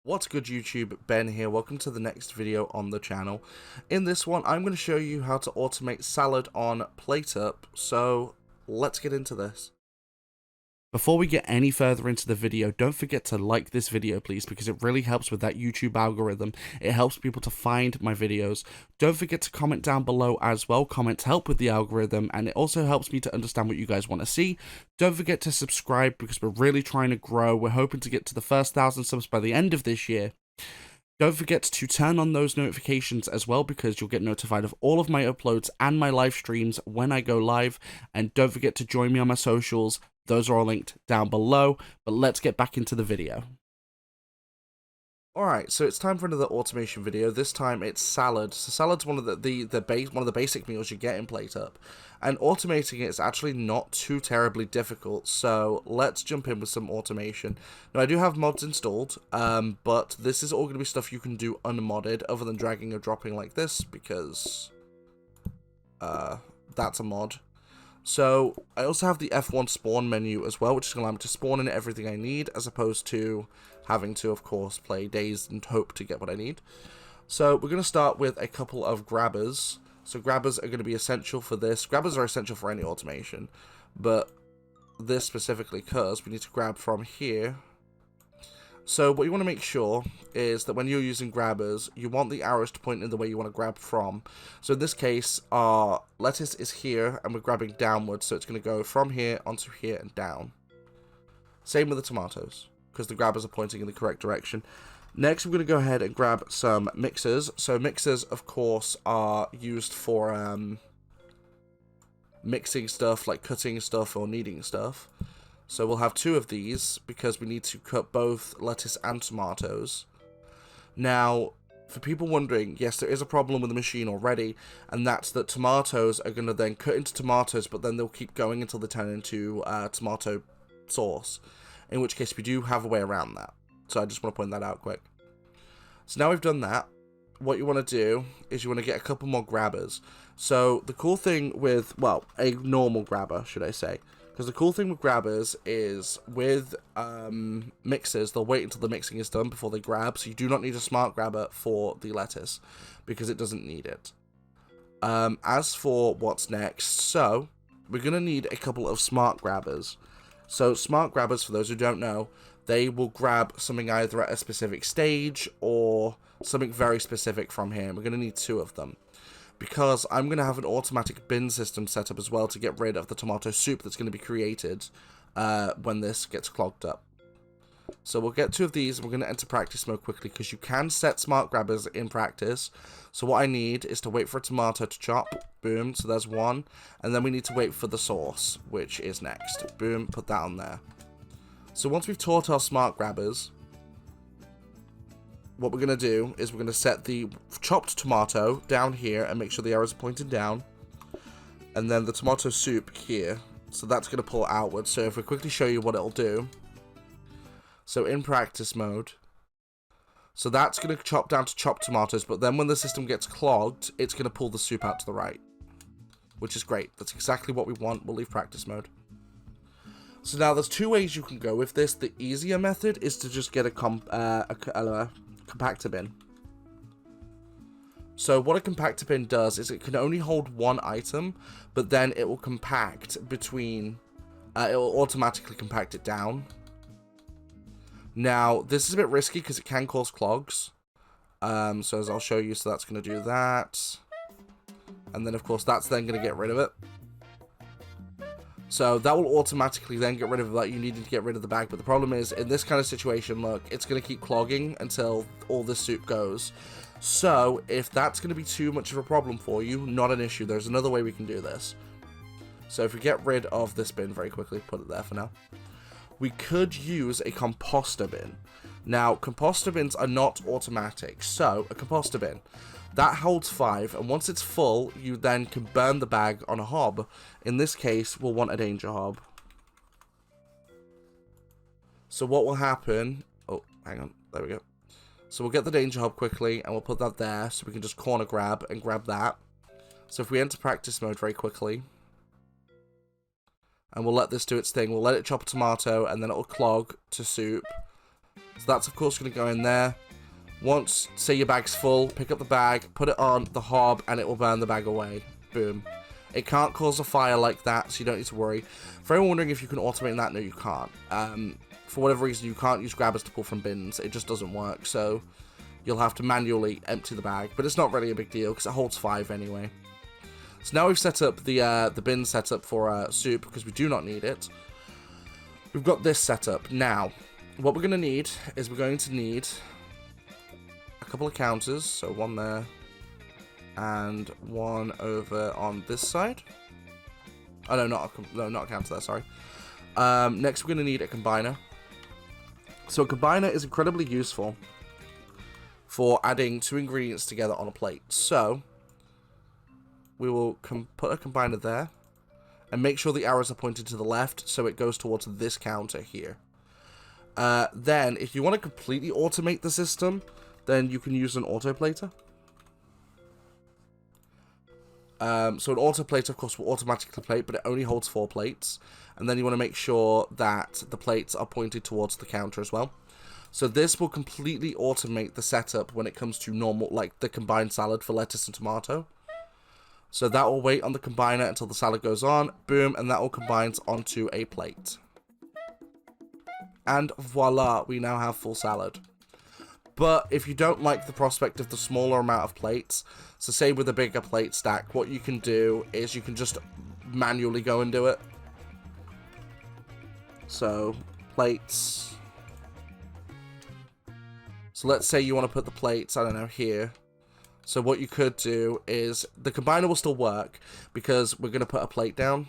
What's good YouTube, Ben here, welcome to the next video on the channel. In this one I'm going to show you how to automate salad on PlateUP, so let's get into this. Before we get any further into the video, don't forget to like this video please, because it really helps with that YouTube algorithm. It helps people to find my videos. Don't forget to comment down below as well. Comments help with the algorithm, and it also helps me to understand what you guys want to see. Don't forget to subscribe because we're really trying to grow. We're hoping to get to the first 1,000 subs by the end of this year. Don't forget to turn on those notifications as well, because you'll get notified of all of my uploads and my live streams when I go live. And don't forget to join me on my socials. Those are all linked down below, but let's get back into the video. Alright, so it's time for another automation video. This time it's salad. So salad's one of the basic meals you get in PlateUP. And automating it is actually not too terribly difficult, so let's jump in with some automation. Now I do have mods installed, but this is all going to be stuff you can do unmodded, other than dragging or dropping like this, because that's a mod. So I also have the F1 spawn menu as well, which is going to allow me to spawn in everything I need, as opposed to having to, of course, play dazed and hope to get what I need. So we're going to start with a couple of grabbers. So grabbers are going to be essential for this. Grabbers are essential for any automation, but this specifically because we need to grab from here. So what you want to make sure is that when you're using grabbers, you want the arrows to point in the way you want to grab from. So in this case, our lettuce is here, and we're grabbing downwards, so it's going to go from here onto here and down. Same with the tomatoes, because the grabbers are pointing in the correct direction. Next, we're going to go ahead and grab some mixers. So mixers, of course, are used for mixing stuff, like cutting stuff or kneading stuff. So we'll have two of these, because we need to cut both lettuce and tomatoes. Now, for people wondering, yes, there is a problem with the machine already, and that's that tomatoes are going to then cut into tomatoes, but then they'll keep going until they turn into tomato sauce, in which case we do have a way around that. So I just want to point that out quick. So now we've done that, what you want to do is you want to get a couple more grabbers. So the cool thing with, well, a normal grabber, should I say, because the cool thing with grabbers is with mixers, they'll wait until the mixing is done before they grab, so you do not need a smart grabber for the lettuce, because it doesn't need it. As for what's next, so we're going to need a couple of smart grabbers. So smart grabbers, for those who don't know, they will grab something either at a specific stage or something very specific from here. We're going to need two of them, because I'm going to have an automatic bin system set up as well to get rid of the tomato soup that's going to be created when this gets clogged up. So we'll get two of these, and we're going to enter practice mode quickly, because you can set smart grabbers in practice. So what I need is to wait for a tomato to chop. Boom, so there's one. And then we need to wait for the sauce, which is next. Boom, put that on there. So once we've taught our smart grabbers, what we're going to do is we're going to set the chopped tomato down here and make sure the arrows are pointed down. And then the tomato soup here. So that's going to pull outwards. So if we quickly show you what it'll do. So in practice mode. So that's going to chop down to chopped tomatoes. But then when the system gets clogged, it's going to pull the soup out to the right. Which is great. That's exactly what we want. We'll leave practice mode. So now there's two ways you can go with this. The easier method is to just get a compactor bin. So what a compactor bin does is it can only hold one item, but then it will compact between, it will automatically compact it down. Now this is a bit risky because it can cause clogs. So as I'll show you, so that's going to do that. And then of course that's then going to get rid of it. So that will automatically then get rid of that. You needed to get rid of the bag, but the problem is, in this kind of situation, look, it's going to keep clogging until all this soup goes. So if that's going to be too much of a problem for you, not an issue. There's another way we can do this. So if we get rid of this bin very quickly, put it there for now, we could use a composter bin. Now, composter bins are not automatic. So a composter bin, that holds 5, and once it's full, you then can burn the bag on a hob. In this case, we'll want a danger hob. So what will happen... Oh, hang on. There we go. So we'll get the danger hob quickly, and we'll put that there, so we can just corner grab and grab that. So if we enter practice mode very quickly, and we'll let this do its thing. We'll let it chop a tomato, and then it'll clog to soup. So that's, of course, going to go in there. Once, say your bag's full, pick up the bag, put it on the hob, and it will burn the bag away. Boom. It can't cause a fire like that, so you don't need to worry. For anyone wondering if you can automate that, no, you can't. For whatever reason, you can't use grabbers to pull from bins. It just doesn't work, so you'll have to manually empty the bag. But it's not really a big deal, because it holds 5 anyway. So now we've set up the bin setup for soup, because we do not need it. We've got this set up. Now, what we're going to need is we're going to need a couple of counters. So one there, and one over on this side. Oh, no, not a counter there, sorry. Next, we're going to need a combiner. So a combiner is incredibly useful for adding 2 ingredients together on a plate. So we will put a combiner there, and make sure the arrows are pointed to the left, so it goes towards this counter here. Then, if you want to completely automate the system, then you can use an autoplater. So an autoplater, of course, will automatically plate, but it only holds 4 plates. And then you want to make sure that the plates are pointed towards the counter as well. So this will completely automate the setup when it comes to normal, like the combined salad for lettuce and tomato. So that will wait on the combiner until the salad goes on, boom, and that all combines onto a plate. And voila, we now have full salad. But if you don't like the prospect of the smaller amount of plates, so say with a bigger plate stack, what you can do is you can just manually go and do it. So, plates. So let's say you want to put the plates, I don't know, here. So what you could do is, the combiner will still work, because we're going to put a plate down.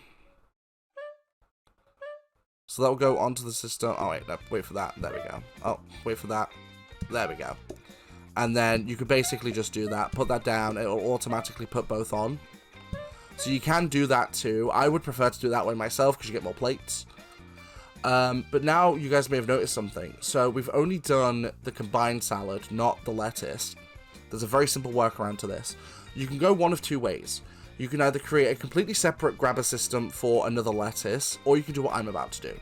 So that will go onto the system. Oh wait, no, wait for that. There we go. Oh, wait for that. There we go. And then you could basically just do that. Put that down. It will automatically put both on. So you can do that too. I would prefer to do that way myself, because you get more plates. But now you guys may have noticed something. So we've only done the combined salad, not the lettuce. There's a very simple workaround to this. You can go one of 2 ways. You can either create a completely separate grabber system for another lettuce, or you can do what I'm about to do.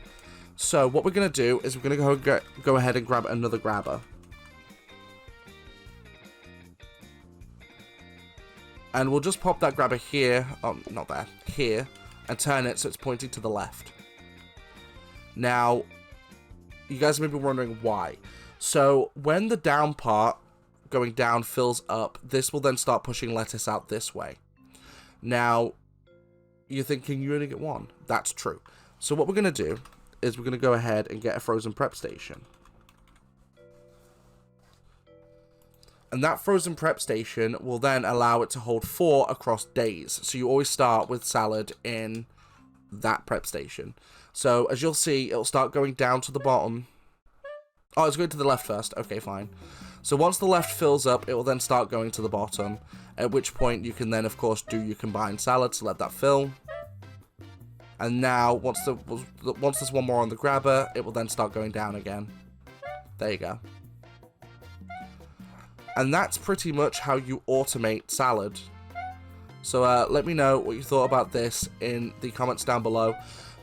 So what we're going to do is we're going to go ahead and grab another grabber. And we'll just pop that grabber here, oh, not there, here, and turn it so it's pointing to the left. Now, you guys may be wondering why. So when the down part going down fills up, this will then start pushing lettuce out this way. Now, you're thinking you only get 1. That's true. So what we're going to do is we're going to go ahead and get a frozen prep station. And that frozen prep station will then allow it to hold 4 across days. So you always start with salad in that prep station. So as you'll see, it'll start going down to the bottom. Oh, it's going to the left first. Okay, fine. So once the left fills up, it will then start going to the bottom, at which point you can then, of course, do your combined salad to let that fill. And now, once there's one more on the grabber, it will then start going down again. There you go. And that's pretty much how you automate salad. So let me know what you thought about this in the comments down below.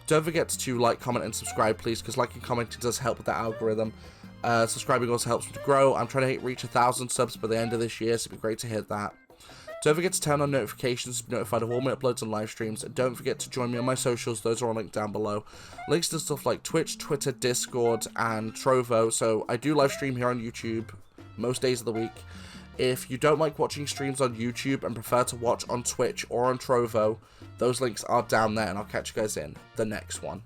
Don't forget to like, comment, and subscribe, please, because liking and commenting does help with that algorithm. Subscribing also helps me to grow. I'm trying to reach 1,000 subs by the end of this year, so it'd be great to hit that. Don't forget to turn on notifications to be notified of all my uploads and live streams. And don't forget to join me on my socials. Those are all linked down below. Links to stuff like Twitch, Twitter, Discord, and Trovo. So I do live stream here on YouTube most days of the week. If you don't like watching streams on YouTube and prefer to watch on Twitch or on Trovo, those links are down there, and I'll catch you guys in the next one.